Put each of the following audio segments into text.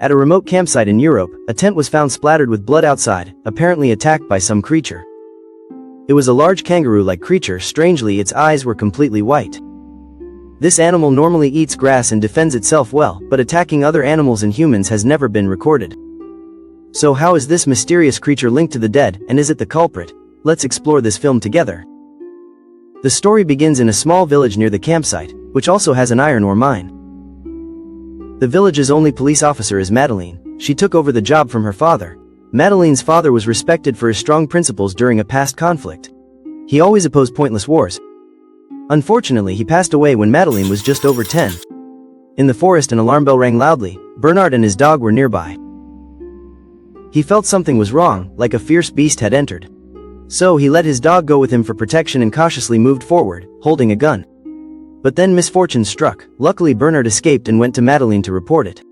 At a remote campsite in Europe, a tent was found splattered with blood outside, apparently attacked by some creature. It was a large kangaroo-like creature. Strangely, its eyes were completely white. This animal normally eats grass and defends itself well, but attacking other animals and humans has never been recorded. So how is this mysterious creature linked to the dead, and is it the culprit? Let's explore this film together. The story begins in a small village near the campsite, which also has an iron ore mine. The village's only police officer is Madeline. She took over the job from her father. Madeline's father was respected for his strong principles during a past conflict. He always opposed pointless wars. Unfortunately, he passed away when Madeline was just over 10. In the forest, an alarm bell rang loudly. Bernard and his dog were nearby. He felt something was wrong, like a fierce beast had entered. So he let his dog go with him for protection and cautiously moved forward, holding a gun. But then misfortune struck. Luckily, Bernard escaped and went to Madeline to report it.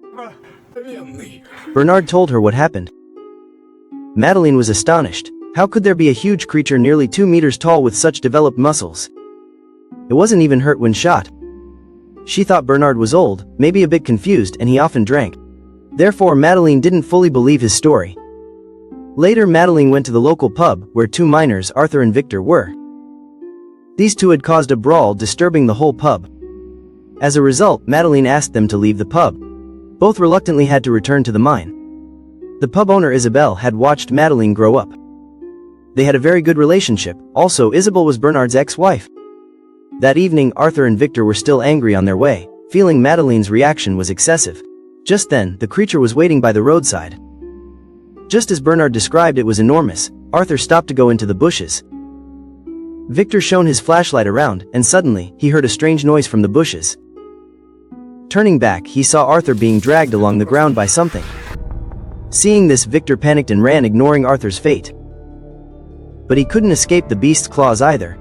Bernard told her what happened. Madeline was astonished. How could there be a huge creature nearly 2 meters tall with such developed muscles? It wasn't even hurt when shot. She thought Bernard was old, maybe a bit confused, and he often drank. Therefore, Madeline didn't fully believe his story. Later, Madeline went to the local pub, where 2 miners, Arthur and Victor, were. These 2 had caused a brawl, disturbing the whole pub. As a result, Madeline asked them to leave the pub. Both reluctantly had to return to the mine. The pub owner Isabel had watched Madeline grow up. They had a very good relationship. Also, Isabel was Bernard's ex-wife. That evening, Arthur and Victor were still angry on their way, feeling Madeline's reaction was excessive. Just then, the creature was waiting by the roadside. Just as Bernard described, it was enormous. Arthur stopped to go into the bushes. Victor shone his flashlight around, and suddenly, he heard a strange noise from the bushes. Turning back, he saw Arthur being dragged along the ground by something. Seeing this, Victor panicked and ran, ignoring Arthur's fate. But he couldn't escape the beast's claws either.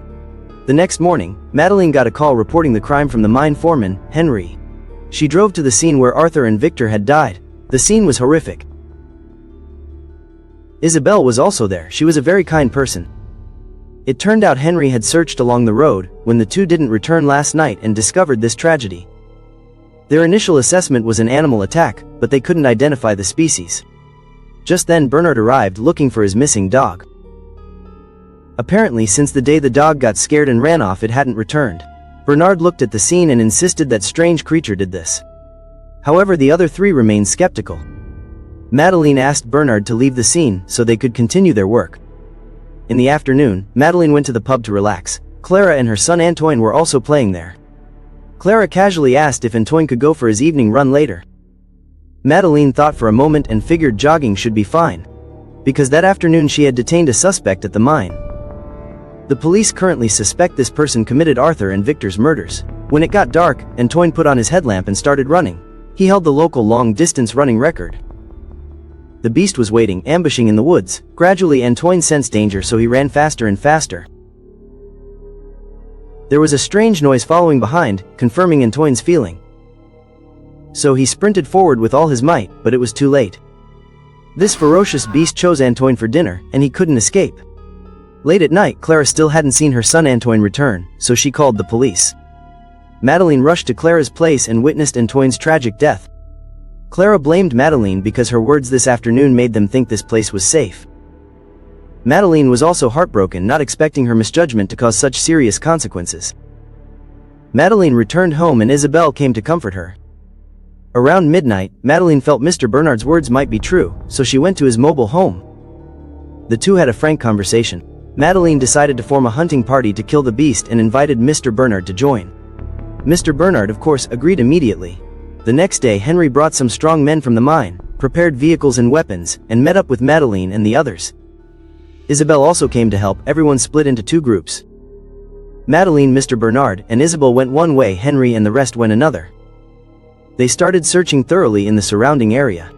The next morning, Madeline got a call reporting the crime from the mine foreman, Henry. She drove to the scene where Arthur and Victor had died. The scene was horrific. Isabel was also there. She was a very kind person. It turned out Henry had searched along the road when the 2 didn't return last night and discovered this tragedy. Their initial assessment was an animal attack, but they couldn't identify the species. Just then, Bernard arrived looking for his missing dog. Apparently, since the day the dog got scared and ran off, it hadn't returned. Bernard looked at the scene and insisted that strange creature did this. However, the other 3 remained skeptical. Madeline asked Bernard to leave the scene so they could continue their work. In the afternoon, Madeline went to the pub to relax. Clara and her son Antoine were also playing there. Clara casually asked if Antoine could go for his evening run later. Madeline thought for a moment and figured jogging should be fine, because that afternoon she had detained a suspect at the mine. The police currently suspect this person committed Arthur and Victor's murders. When it got dark, Antoine put on his headlamp and started running. He held the local long-distance running record. The beast was waiting, ambushing in the woods. Gradually, Antoine sensed danger, so he ran faster and faster. There was a strange noise following behind, confirming Antoine's feeling. So he sprinted forward with all his might, but it was too late. This ferocious beast chose Antoine for dinner, and he couldn't escape. Late at night, Clara still hadn't seen her son Antoine return, so she called the police. Madeline rushed to Clara's place and witnessed Antoine's tragic death. Clara blamed Madeline because her words this afternoon made them think this place was safe. Madeline was also heartbroken, not expecting her misjudgment to cause such serious consequences. Madeline returned home and Isabel came to comfort her. Around midnight, Madeline felt Mr. Bernard's words might be true, so she went to his mobile home. The 2 had a frank conversation. Madeline decided to form a hunting party to kill the beast and invited Mr. Bernard to join. Mr. Bernard, of course, agreed immediately. The next day, Henry brought some strong men from the mine, prepared vehicles and weapons, and met up with Madeline and the others. Isabel also came to help. Everyone split into 2 groups. Madeline, Mr. Bernard, and Isabel went one way, Henry and the rest went another. They started searching thoroughly in the surrounding area.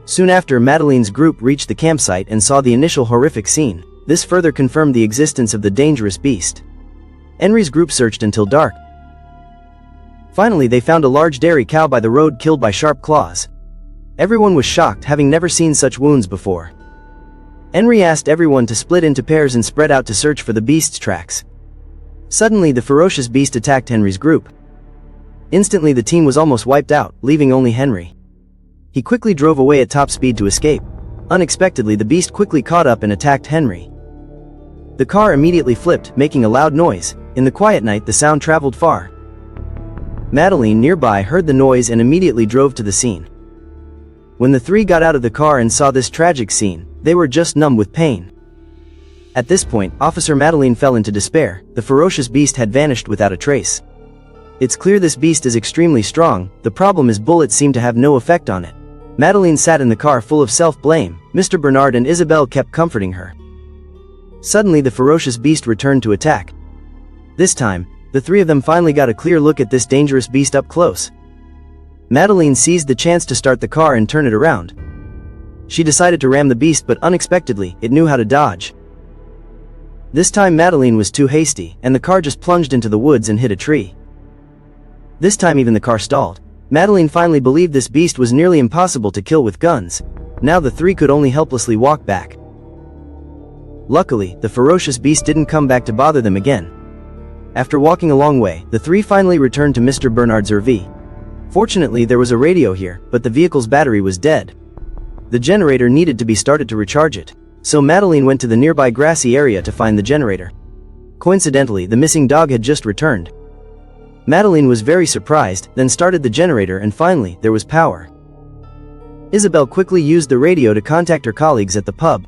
Soon after, Madeline's group reached the campsite and saw the initial horrific scene. This further confirmed the existence of the dangerous beast. Henry's group searched until dark. Finally, they found a large dairy cow by the road, killed by sharp claws. Everyone was shocked, having never seen such wounds before. Henry asked everyone to split into pairs and spread out to search for the beast's tracks. Suddenly, the ferocious beast attacked Henry's group. Instantly, the team was almost wiped out, leaving only Henry. He quickly drove away at top speed to escape. Unexpectedly, the beast quickly caught up and attacked Henry. The car immediately flipped, making a loud noise. In the quiet night, the sound traveled far. Madeline, nearby, heard the noise and immediately drove to the scene. When the three got out of the car and saw this tragic scene, they were just numb with pain. At this point, Officer Madeline fell into despair. The ferocious beast had vanished without a trace. It's clear this beast is extremely strong. The problem is bullets seem to have no effect on it. Madeline sat in the car full of self-blame. Mr. Bernard and Isabel kept comforting her. Suddenly, the ferocious beast returned to attack. This time, the three of them finally got a clear look at this dangerous beast up close. Madeline seized the chance to start the car and turn it around. She decided to ram the beast, but unexpectedly, it knew how to dodge. This time Madeline was too hasty, and the car just plunged into the woods and hit a tree. This time even the car stalled. Madeline finally believed this beast was nearly impossible to kill with guns. Now the three could only helplessly walk back. Luckily, the ferocious beast didn't come back to bother them again. After walking a long way, the three finally returned to Mr. Bernard's RV. Fortunately, there was a radio here, but the vehicle's battery was dead. The generator needed to be started to recharge it. So Madeline went to the nearby grassy area to find the generator. Coincidentally, the missing dog had just returned. Madeline was very surprised, then started the generator, and finally, there was power. Isabel quickly used the radio to contact her colleagues at the pub.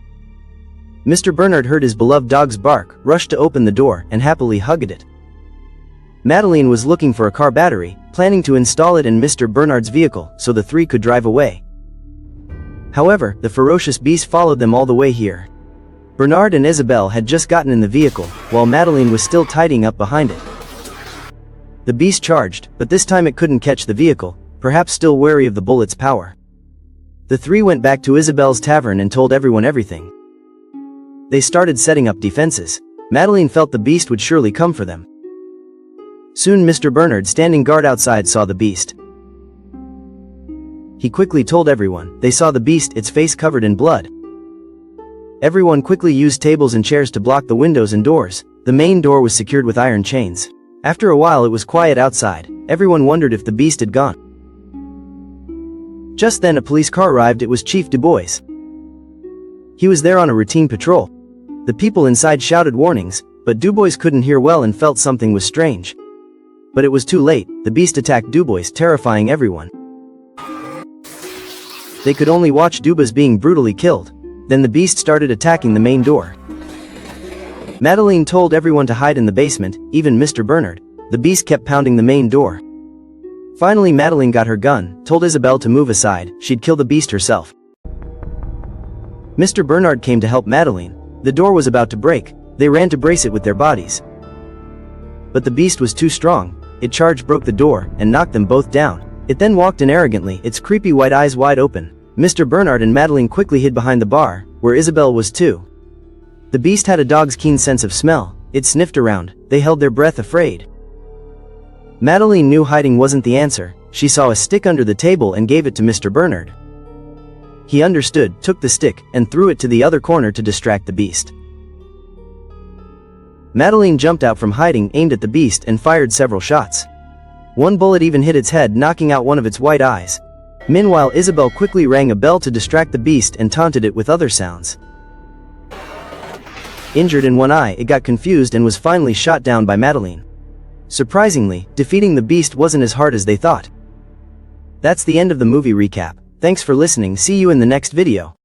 Mr. Bernard heard his beloved dog's bark, rushed to open the door, and happily hugged it. Madeline was looking for a car battery, planning to install it in Mr. Bernard's vehicle so the three could drive away. However, the ferocious beast followed them all the way here. Bernard and Isabel had just gotten in the vehicle, while Madeline was still tidying up behind it. The beast charged, but this time it couldn't catch the vehicle, perhaps still wary of the bullet's power. The three went back to Isabel's tavern and told everyone everything. They started setting up defenses. Madeline felt the beast would surely come for them. Soon Mr. Bernard, standing guard outside, saw the beast. He quickly told everyone. They saw the beast, its face covered in blood. Everyone quickly used tables and chairs to block the windows and doors. The main door was secured with iron chains. After a while it was quiet outside. Everyone wondered if the beast had gone. Just then a police car arrived. It was Chief Dubois. He was there on a routine patrol. The people inside shouted warnings, but Dubois couldn't hear well and felt something was strange. But it was too late. The beast attacked Dubois, terrifying everyone. They could only watch Dubois being brutally killed. Then the beast started attacking the main door. Madeline told everyone to hide in the basement, even Mr. Bernard. The beast kept pounding the main door. Finally Madeline got her gun, told Isabel to move aside, she'd kill the beast herself. Mr. Bernard came to help Madeline. The door was about to break. They ran to brace it with their bodies. But the beast was too strong. It charged, broke the door, and knocked them both down. It then walked in arrogantly, its creepy white eyes wide open. Mr. Bernard and Madeline quickly hid behind the bar, where Isabel was too. The beast had a dog's keen sense of smell. It sniffed around. They held their breath, afraid. Madeline knew hiding wasn't the answer. She saw a stick under the table and gave it to Mr. Bernard. He understood, took the stick, and threw it to the other corner to distract the beast. Madeline jumped out from hiding, aimed at the beast, and fired several shots. One bullet even hit its head, knocking out one of its white eyes. Meanwhile, Isabel quickly rang a bell to distract the beast and taunted it with other sounds. Injured in one eye, it got confused and was finally shot down by Madeline. Surprisingly, defeating the beast wasn't as hard as they thought. That's the end of the movie recap. Thanks for listening. See you in the next video.